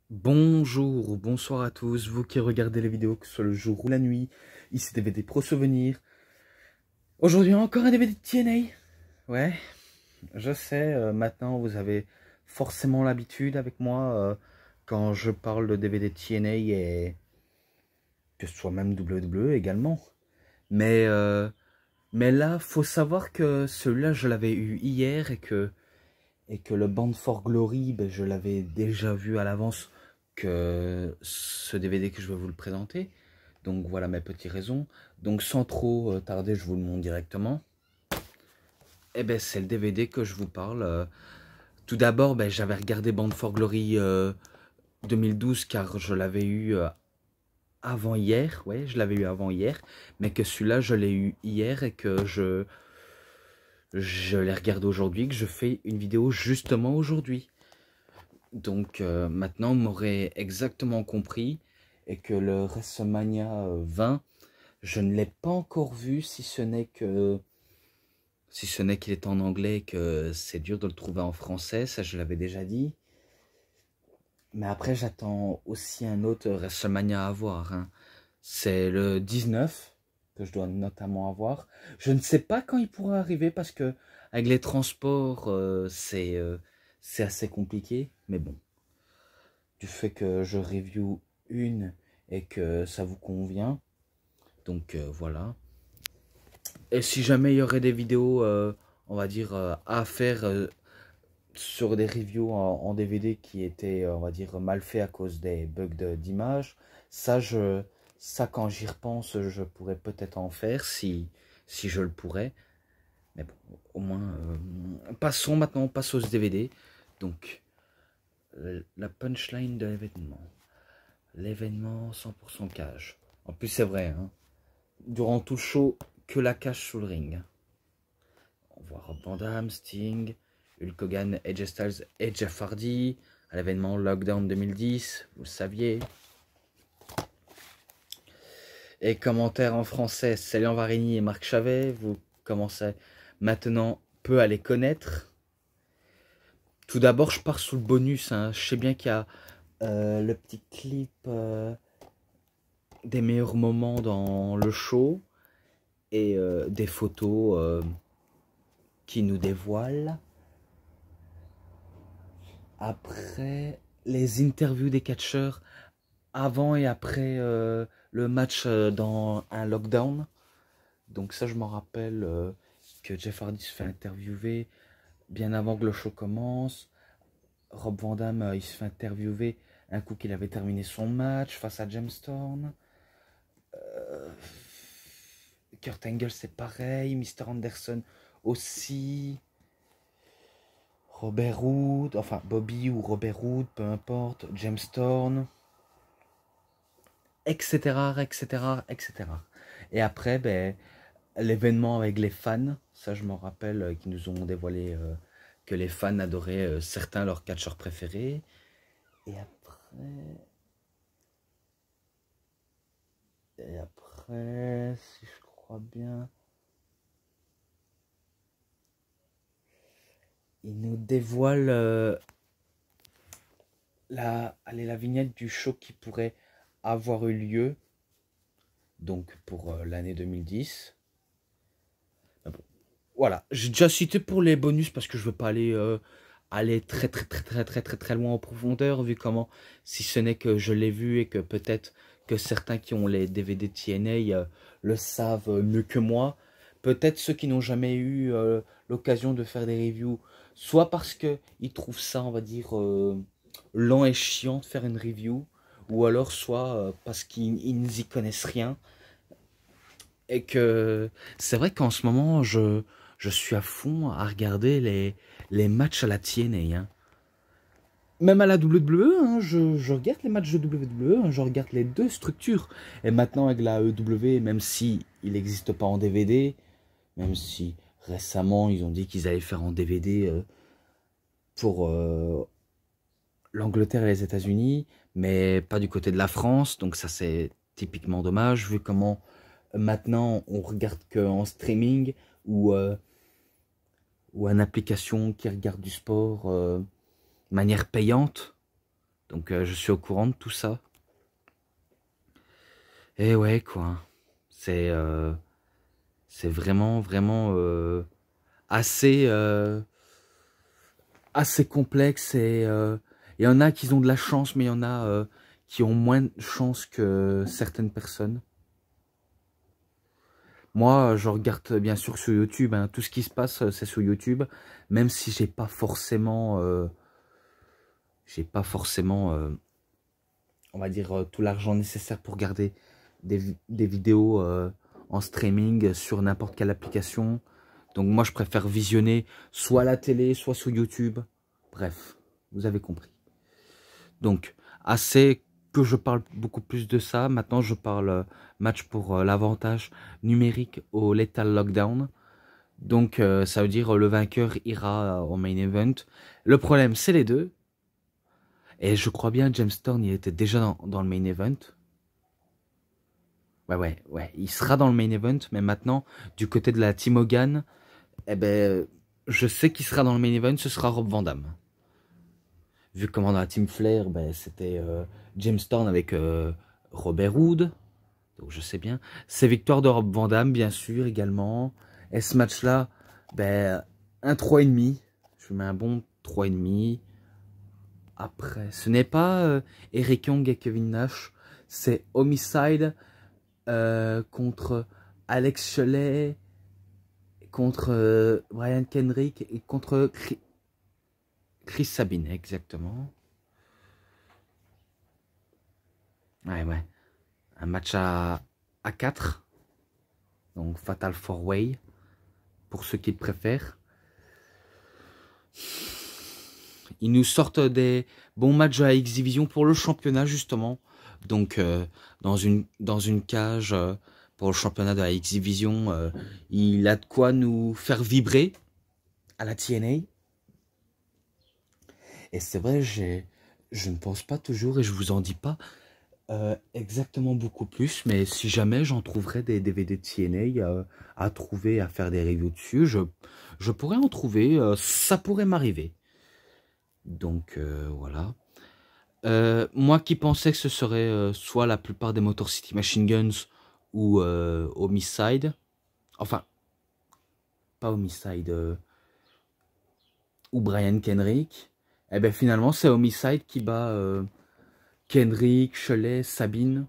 Bonjour ou bonsoir à tous, vous qui regardez les vidéos, que ce soit le jour ou la nuit. Ici DVD Pro Souvenir. Aujourd'hui encore un DVD de TNA. Ouais, je sais, maintenant vous avez forcément l'habitude avec moi quand je parle de DVD de TNA et que ce soit même WWE également. Mais, euh, mais là, faut savoir que celui-là je l'avais eu hier et que le Band for Glory, ben, je l'avais déjà vu à l'avance que ce DVD que je vais vous le présenter. Donc voilà mes petites raisons. Donc sans trop tarder, je vous le montre directement. Et ben c'est le DVD que je vous parle. Tout d'abord, ben, j'avais regardé Band for Glory 2012 car je l'avais eu avant hier. Ouais, je l'avais eu avant hier. Mais que celui-là, je l'ai eu hier et que je l'ai regardé aujourd'hui, que je fais une vidéo justement aujourd'hui. Donc maintenant, vous m'aurez exactement compris et que le WrestleMania 20, je ne l'ai pas encore vu si ce n'est qu'il est en anglais et que c'est dur de le trouver en français, ça je l'avais déjà dit. Mais après, j'attends aussi un autre WrestleMania à voir, hein. C'est le 19 que je dois notamment avoir. Je ne sais pas quand il pourra arriver parce que avec les transports, c'est assez compliqué. Mais bon, du fait que je review une et que ça vous convient. Donc voilà. Et si jamais il y aurait des vidéos, on va dire, à faire sur des reviews en DVD qui étaient, on va dire, mal faits à cause des bugs d'image, ça quand j'y repense, je pourrais peut-être en faire si je le pourrais. Mais bon, au moins, passons maintenant, on passe aux DVD. Donc, la punchline de l'événement. L'événement 100% cage. En plus, c'est vrai, hein. Durant tout le show, que la cage sous le ring. On voit Rob Van Dam, Sting, Hulk Hogan, AJ Styles et Jeff Hardy. À l'événement Lockdown 2010, vous le saviez. Et commentaires en français, Céline Varini et Marc Chavet. Vous commencez maintenant peu à les connaître. Tout d'abord, je pars sous le bonus, hein. Je sais bien qu'il y a le petit clip des meilleurs moments dans le show et des photos qui nous dévoilent. Après, les interviews des catcheurs avant et après le match dans un lockdown. Donc ça, je m'en rappelle que Jeff Hardy se fait interviewer bien avant que le show commence. Rob Van Dam, il se fait interviewer un coup qu'il avait terminé son match face à James Storm. Kurt Angle, c'est pareil. Mr. Anderson aussi. Robert Roode, enfin Bobby ou Robert Roode, peu importe. James Storm, etc., etc., etc. Et après, ben, l'événement avec les fans, ça je m'en rappelle, qui nous ont dévoilé que les fans adoraient certains leurs catcheurs préférés. Et après, si je crois bien, ils nous dévoilent la vignette du show qui pourrait avoir eu lieu, donc pour l'année 2010. Bon, voilà, j'ai déjà cité pour les bonus parce que je veux pas aller très loin en profondeur, vu comment, si ce n'est que je l'ai vu et que peut-être que certains qui ont les DVD TNA le savent mieux que moi. Peut-être ceux qui n'ont jamais eu l'occasion de faire des reviews, soit parce qu'ils trouvent ça, on va dire, lent et chiant de faire une review, ou alors soit parce qu'ils n'y connaissent rien. Et que c'est vrai qu'en ce moment, je suis à fond à regarder les matchs à la TNA, hein. Même à la WWE, hein, je regarde les matchs de WWE, hein, je regarde les deux structures. Et maintenant avec la EW, même si il n'existe pas en DVD, même si récemment ils ont dit qu'ils allaient faire en DVD pour l'Angleterre et les États-Unis, mais pas du côté de la France, donc ça c'est typiquement dommage, vu comment maintenant on regarde qu'en streaming ou une application qui regarde du sport de manière payante. Donc je suis au courant de tout ça. Et ouais, quoi. C'est c'est vraiment, vraiment assez, assez complexe. Et il y en a qui ont de la chance, mais il y en a qui ont moins de chance que certaines personnes. Moi, je regarde bien sûr sur YouTube, hein. Tout ce qui se passe, c'est sur YouTube. Même si j'ai pas forcément, on va dire, tout l'argent nécessaire pour regarder des vidéos en streaming sur n'importe quelle application. Donc moi, je préfère visionner soit à la télé, soit sur YouTube. Bref, vous avez compris. Donc, assez que je parle beaucoup plus de ça. Maintenant, je parle match pour l'avantage numérique au Lethal Lockdown. Donc, ça veut dire le vainqueur ira au main event. Le problème, c'est les deux. Et je crois bien James Storm, il était déjà dans le main event. Ouais. Il sera dans le main event, mais maintenant, du côté de la Team Hogan, eh ben, je sais qu'il sera dans le main event, ce sera Rob Van Dam. Vu comment dans la Team Flair, ben, c'était James Storm avec Robert Roode. Donc je sais bien. C'est victoire de Rob Van Dam, bien sûr, également. Et ce match-là, ben, un 3,5. Je mets un bon 3,5. Après, ce n'est pas Eric Young et Kevin Nash. C'est Homicide contre Alex Shelley, contre Brian Kendrick et contre Chris Sabin, exactement. Ouais. Un match à 4. Donc Fatal 4-Way. Pour ceux qui le préfèrent. Ils nous sortent des bons matchs à X-Division pour le championnat, justement. Donc, dans une cage pour le championnat de la X-Division, il a de quoi nous faire vibrer à la TNA. Et c'est vrai, je ne pense pas toujours, et je vous en dis pas exactement beaucoup plus, mais si jamais j'en trouverais des DVD de TNA à trouver, à faire des reviews dessus, je pourrais en trouver, ça pourrait m'arriver. Donc voilà. Moi qui pensais que ce serait soit la plupart des Motor City Machine Guns ou Homicide, enfin, pas Homicide, ou Brian Kendrick, et ben finalement c'est Homicide qui bat Kendrick, Shelley, Sabine,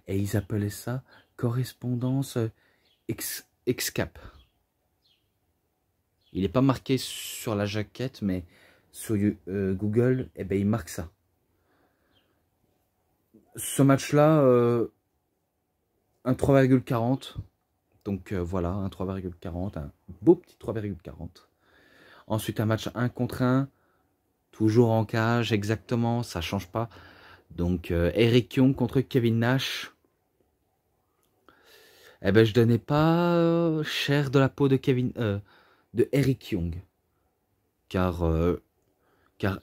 et ils appelaient ça correspondance Excap. Il n'est pas marqué sur la jaquette, mais sur Google, et ben il marque ça. Ce match-là, un 3,40. Donc voilà, un 3,40, un beau petit 3,40. Ensuite, un match 1 contre 1, toujours en cage, exactement, ça change pas. Donc Eric Young contre Kevin Nash. Eh ben, je donnais pas cher de la peau de de Eric Young. Car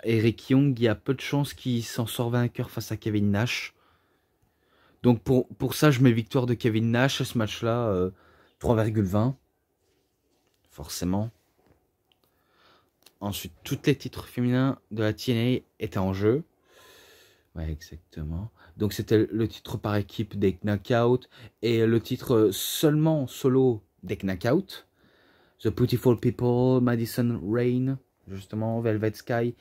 Eric Young, il y a peu de chances qu'il s'en sort vainqueur face à Kevin Nash. Donc pour ça, je mets victoire de Kevin Nash à ce match-là, 3,20. Forcément. Ensuite, tous les titres féminins de la TNA étaient en jeu. Ouais, exactement. Donc c'était le titre par équipe des Knockout et le titre seulement solo des Knockout. The Beautiful People, Madison Rain, justement, Velvet Sky,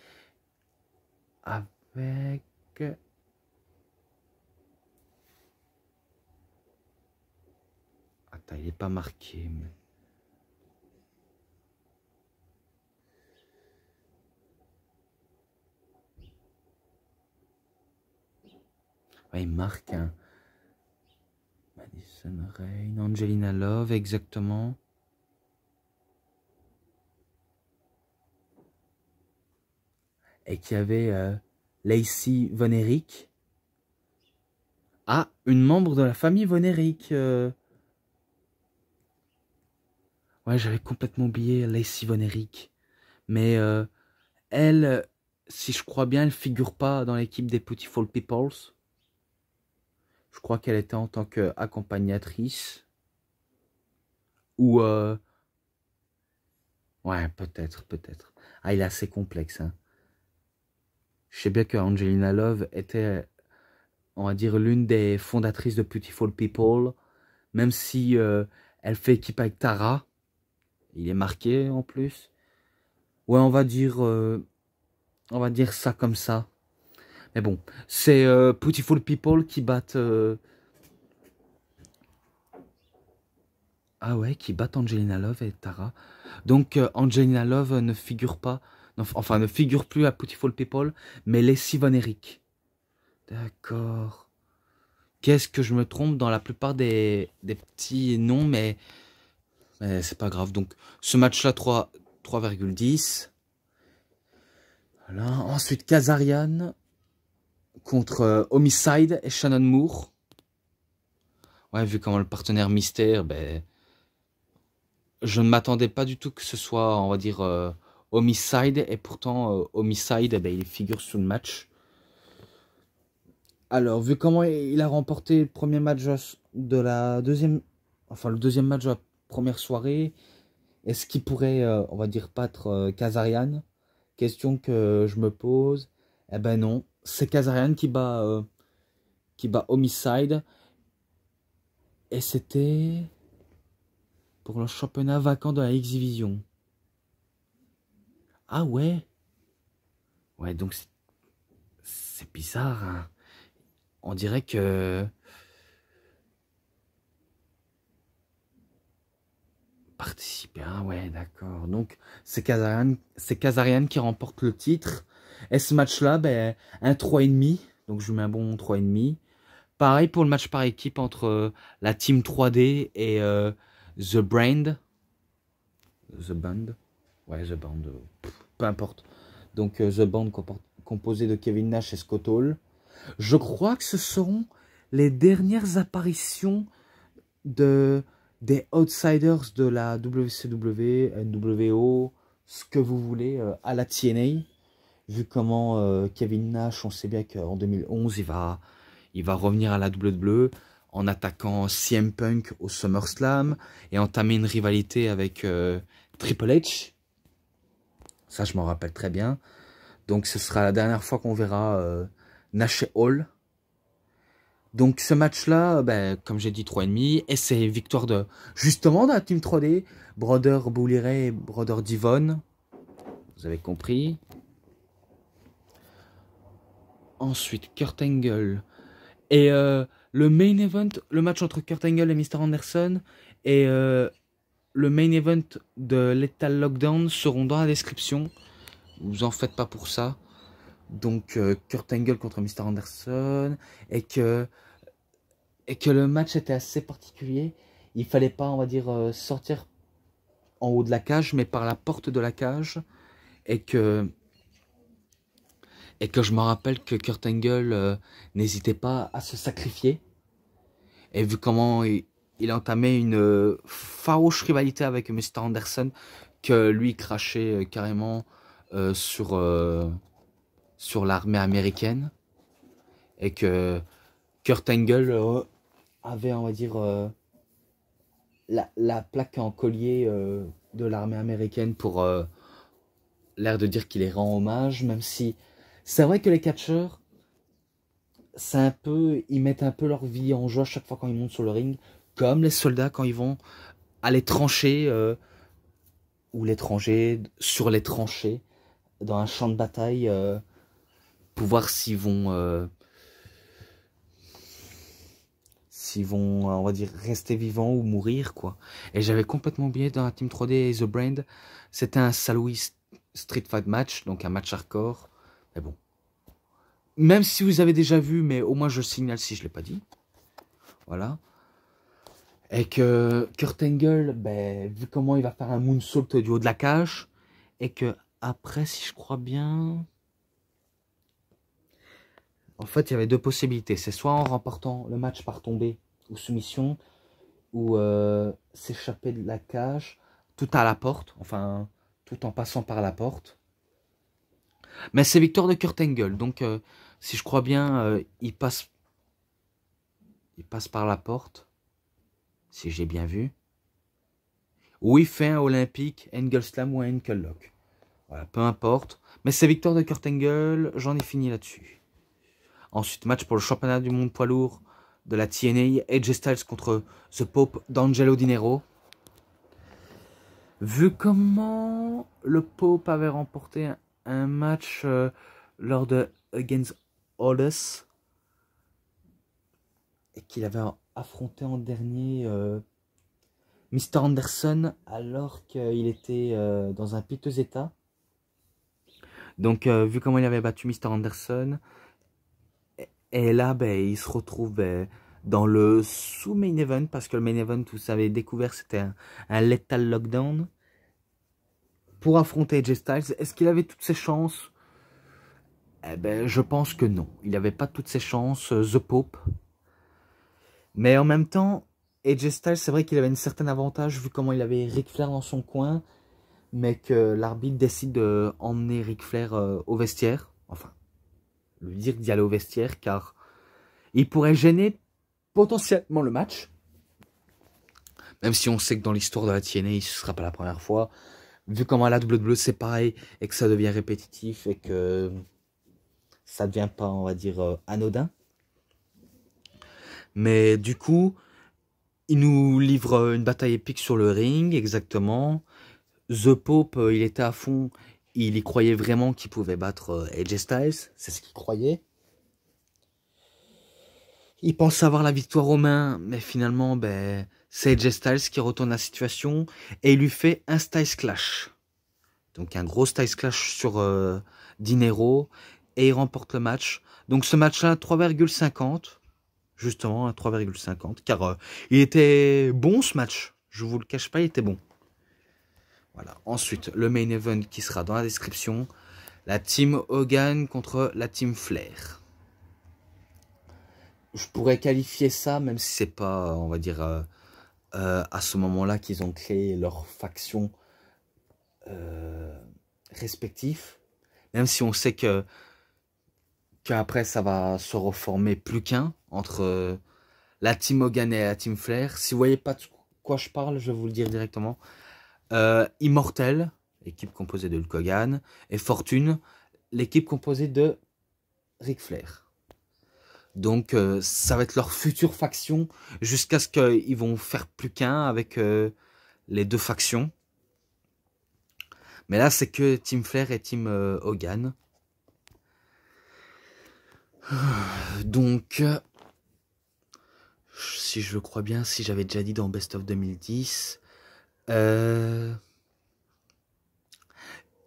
avec... Attends, il n'est pas marqué. Mais... Ouais, il marque un... Madison Rain, Angelina Love, exactement. Et qui avait Lacey Von Erich. Ah, une membre de la famille Von Erich. Ouais, j'avais complètement oublié Lacey Von Erich. Mais elle, si je crois bien, elle figure pas dans l'équipe des Beautiful Peoples. Je crois qu'elle était en tant qu'accompagnatrice. Ou... ouais, peut-être. Ah, il est assez complexe. Hein. Je sais bien que Angelina Love était, on va dire, l'une des fondatrices de Beautiful People, même si elle fait équipe avec Tara. Il est marqué en plus. Ouais, on va dire ça comme ça. Mais bon, c'est Beautiful People qui battent... Ah ouais, qui battent Angelina Love et Tara. Donc Angelina Love ne figure pas, enfin ne figure plus à Beautiful People, mais Lacey Von Erich. D'accord. Qu'est-ce que je me trompe dans la plupart des petits noms, mais c'est pas grave. Donc ce match-là, 3,10. Voilà. Ensuite, Kazarian contre Homicide et Shannon Moore. Ouais, vu comment le partenaire mystère, ben, je ne m'attendais pas du tout que ce soit, on va dire, Homicide. Et pourtant, Homicide, eh ben, il figure sous le match. Alors, vu comment il a remporté le premier match de la deuxième... Enfin, le deuxième match de la première soirée, est-ce qu'il pourrait, on va dire, battre Kazarian? Question que je me pose. Eh ben non, c'est Kazarian qui bat Homicide. Et c'était pour le championnat vacant de la X-Division. Ah ouais? Ouais, donc c'est bizarre, hein. On dirait que... Participer, ah ouais, d'accord. Donc, c'est Kazarian qui remporte le titre. Et ce match-là, ben, un 3,5. Donc, je lui mets un bon 3,5. Pareil pour le match par équipe entre la Team 3D et The Brand. The Band. Ouais, The Band. Peu importe. Donc, The Band composé de Kevin Nash et Scott Hall. Je crois que ce seront les dernières apparitions des outsiders de la WCW, NWO, ce que vous voulez, à la TNA. Vu comment Kevin Nash, on sait bien qu'en 2011, il va revenir à la WWE en attaquant CM Punk au SummerSlam et entamer une rivalité avec Triple H. Ça, je m'en rappelle très bien. Donc, ce sera la dernière fois qu'on verra Nash et Hall. Donc ce match-là, ben, comme j'ai dit, 3,5. Et c'est victoire justement de la Team 3D. Brother Bully Ray et Brother Devon. Vous avez compris. Ensuite, Kurt Angle. Et le main event, le match entre Kurt Angle et Mr. Anderson. Et le main event de Lethal Lockdown seront dans la description. Vous en faites pas pour ça. Donc Kurt Angle contre Mr. Anderson. Et que le match était assez particulier. Il fallait pas, on va dire, sortir en haut de la cage, mais par la porte de la cage. Et que je me rappelle que Kurt Angle n'hésitait pas à se sacrifier. Et vu comment il entamait une farouche rivalité avec Mr. Anderson, que lui crachait carrément sur l'armée américaine. Et que Kurt Angle avait, on va dire, la plaque en collier de l'armée américaine pour l'air de dire qu'il les rend hommage, même si c'est vrai que les catcheurs, c'est un peu, ils mettent un peu leur vie en jeu à chaque fois quand ils montent sur le ring, comme les soldats quand ils vont à les tranchées ou l'étranger sur les tranchées dans un champ de bataille pour voir s'ils vont, on va dire, rester vivants ou mourir, quoi. Et j'avais complètement oublié dans la Team 3D et The Brand, c'était un Saint Louis Street Fight match, donc un match hardcore. Mais bon. Même si vous avez déjà vu, mais au moins je le signale si je ne l'ai pas dit. Voilà. Et que Kurt Angle, ben, vu comment il va faire un moonsault du haut de la cage, et que après, si je crois bien... En fait, il y avait deux possibilités. C'est soit en remportant le match par tombée ou soumission, ou s'échapper de la cage, tout à la porte, enfin, tout en passant par la porte. Mais c'est victoire de Kurt Angle, donc si je crois bien, il passe par la porte, si j'ai bien vu. Ou il fait un olympique, Angle Slam ou un Ankle Lock. Voilà, peu importe. Mais c'est victoire de Kurt Angle, j'en ai fini là-dessus. Ensuite, match pour le championnat du monde poids lourd de la TNA, AJ Styles contre The Pope d'Angelo Dinero. Vu comment le Pope avait remporté un match lors de Against All Us, et qu'il avait affronté en dernier Mr. Anderson alors qu'il était dans un piteux état. Donc vu comment il avait battu Mr. Anderson, et là il se retrouve dans le sous-main event, parce que le main event, vous savez, découvert, c'était un Lethal Lockdown pour affronter AJ Styles. Est-ce qu'il avait toutes ses chances? Je pense que non. Il n'avait pas toutes ses chances, The Pope. Mais en même temps, AJ Styles, c'est vrai qu'il avait une certaine avantage vu comment il avait Ric Flair dans son coin, mais que l'arbitre décide d'emmener Ric Flair au vestiaire. Enfin, lui dire d'y aller au vestiaire, car il pourrait gêner potentiellement le match. Même si on sait que dans l'histoire de la TNA, ce ne sera pas la première fois. Vu comment à la WWE c'est pareil, et que ça devient répétitif, et que ça ne devient pas, on va dire, anodin. Mais du coup, il nous livre une bataille épique sur le ring, exactement. The Pope, il était à fond. Il y croyait vraiment qu'il pouvait battre AJ Styles. C'est ce qu'il croyait. Il pense avoir la victoire aux mains, mais finalement, c'est AJ Styles qui retourne la situation et il lui fait un Styles Clash. Donc un gros Styles Clash sur Dinero et il remporte le match. Donc ce match-là, 3,50. Justement, à 3,50. Car il était bon ce match. Je vous le cache pas, il était bon. Voilà. Ensuite, le main event qui sera dans la description. La team Hogan contre la team Flair. Je pourrais qualifier ça, même si c'est pas, on va dire, à ce moment-là qu'ils ont créé leur faction respectif. Même si on sait qu'après ça va se reformer plus qu'un entre la team Hogan et la team Flair. Si vous voyez pas de quoi je parle, je vais vous le dire directement. Immortel, l'équipe composée de Hulk Hogan, et Fortune, l'équipe composée de Ric Flair. Donc ça va être leur future faction jusqu'à ce qu'ils vont faire plus qu'un avec les deux factions. Mais là c'est que Team Flair et Team Hogan. Donc si je le crois bien, si j'avais déjà dit dans Best of 2010, il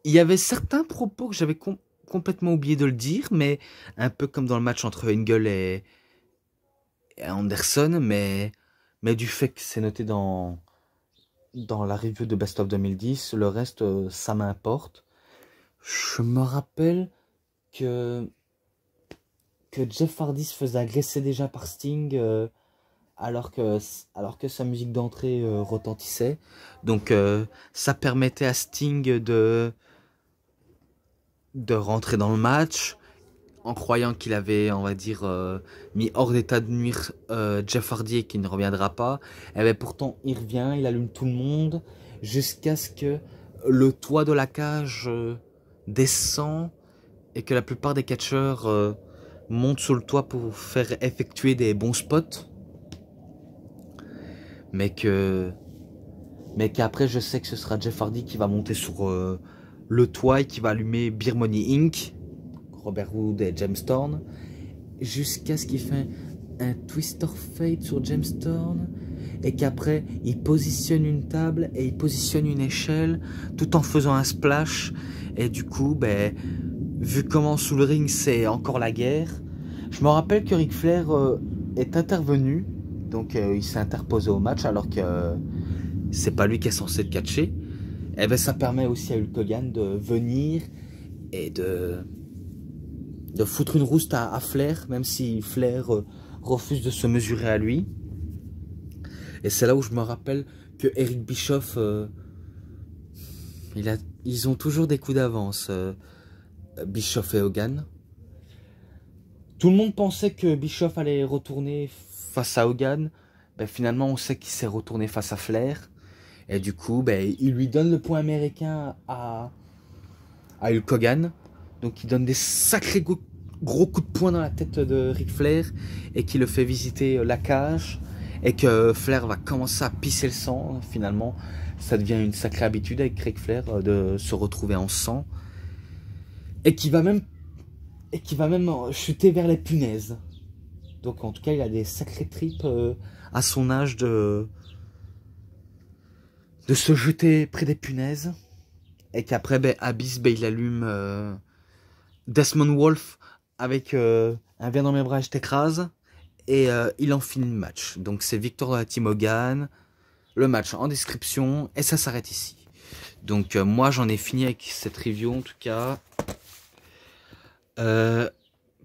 y avait certains propos que j'avais complètement oublié de le dire, mais un peu comme dans le match entre Angle et Anderson, mais du fait que c'est noté dans la review de Best of 2010, le reste, ça m'importe. Je me rappelle que Jeff Hardy se faisait agresser déjà par Sting alors que sa musique d'entrée retentissait. Donc ça permettait à Sting de rentrer dans le match en croyant qu'il avait, on va dire, mis hors d'état de nuire Jeff Hardy et qu'il ne reviendra pas. Et bien pourtant, il revient, il allume tout le monde, jusqu'à ce que le toit de la cage descend et que la plupart des catcheurs montent sur le toit pour faire effectuer des bons spots. Mais qu'après, je sais que ce sera Jeff Hardy qui va monter sur le toit et qui va allumer Beer Money Inc., Robert Roode et James Storm, jusqu'à ce qu'il fait un Twist of Fate sur James Storm, et qu'après il positionne une table et il positionne une échelle tout en faisant un splash. Et du coup, vu comment sous le ring c'est encore la guerre, je me rappelle que Ric Flair est intervenu, donc il s'est interposé au match alors que c'est pas lui qui est censé le catcher. Et ça permet aussi à Hulk Hogan de venir et de foutre une rouste à Flair, même si Flair refuse de se mesurer à lui. Et c'est là où je me rappelle que Eric Bischoff, ils ont toujours des coups d'avance, Bischoff et Hogan. Tout le monde pensait que Bischoff allait retourner face à Hogan. Finalement, on sait qu'il s'est retourné face à Flair. Et du coup, il lui donne le point américain à Hulk Hogan. Donc il donne des sacrés gros coups de poing dans la tête de Ric Flair et qui le fait visiter la cage et que Flair va commencer à pisser le sang. Finalement, ça devient une sacrée habitude avec Ric Flair de se retrouver en sang et qui va même chuter vers les punaises. Donc en tout cas, il a des sacrées tripes à son âge de se jeter près des punaises. Et qu'après, ben, Abyss, ben, il allume Desmond Wolf avec un verre dans mes bras, je t'écrase. Et il en finit le match. Donc c'est victoire de la Team Hogan. Le match en description. Et ça s'arrête ici. Donc moi, j'en ai fini avec cette review en tout cas.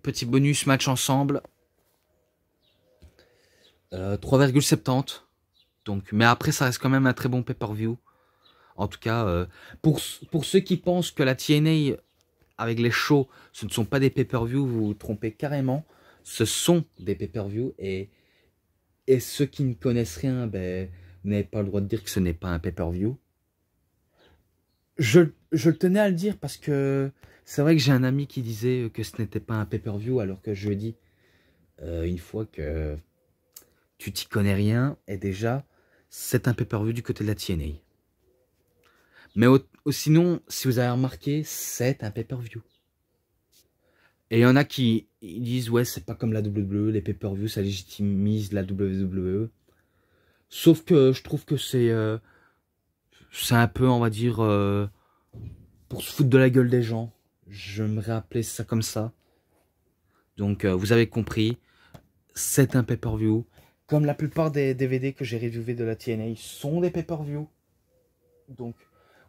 Petit bonus match ensemble. 3,70. Donc, mais après, ça reste quand même un très bon pay-per-view. En tout cas, pour ceux qui pensent que la TNA, avec les shows, ce ne sont pas des pay-per-view, vous vous trompez carrément. Ce sont des pay-per-view. Et ceux qui ne connaissent rien, ben, vous n'avez pas le droit de dire que ce n'est pas un pay-per-view. Je tenais à le dire parce que c'est vrai que j'ai un ami qui disait que ce n'était pas un pay-per-view, alors que je lui ai dit une fois que tu t'y connais rien, et déjà, c'est un pay-per-view du côté de la TNA. Mais sinon, si vous avez remarqué, c'est un pay-per-view. Et il y en a qui disent, ouais, c'est pas comme la WWE, les pay-per-view, ça légitimise la WWE. Sauf que je trouve que c'est un peu, on va dire, pour se foutre de la gueule des gens. J'aimerais appeler ça comme ça. Donc, vous avez compris, c'est un pay-per-view. Comme la plupart des DVD que j'ai reviewés de la TNA sont des pay-per-view. Donc,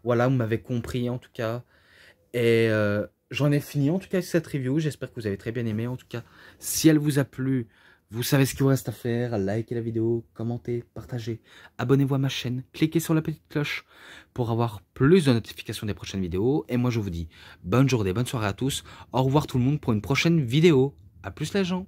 voilà, vous m'avez compris en tout cas. Et j'en ai fini en tout cas avec cette review. J'espère que vous avez très bien aimé. En tout cas, si elle vous a plu, vous savez ce qu'il vous reste à faire. Likez la vidéo, commentez, partagez. Abonnez-vous à ma chaîne. Cliquez sur la petite cloche pour avoir plus de notifications des prochaines vidéos. Et moi, je vous dis bonne journée, bonne soirée à tous. Au revoir tout le monde pour une prochaine vidéo. À plus les gens.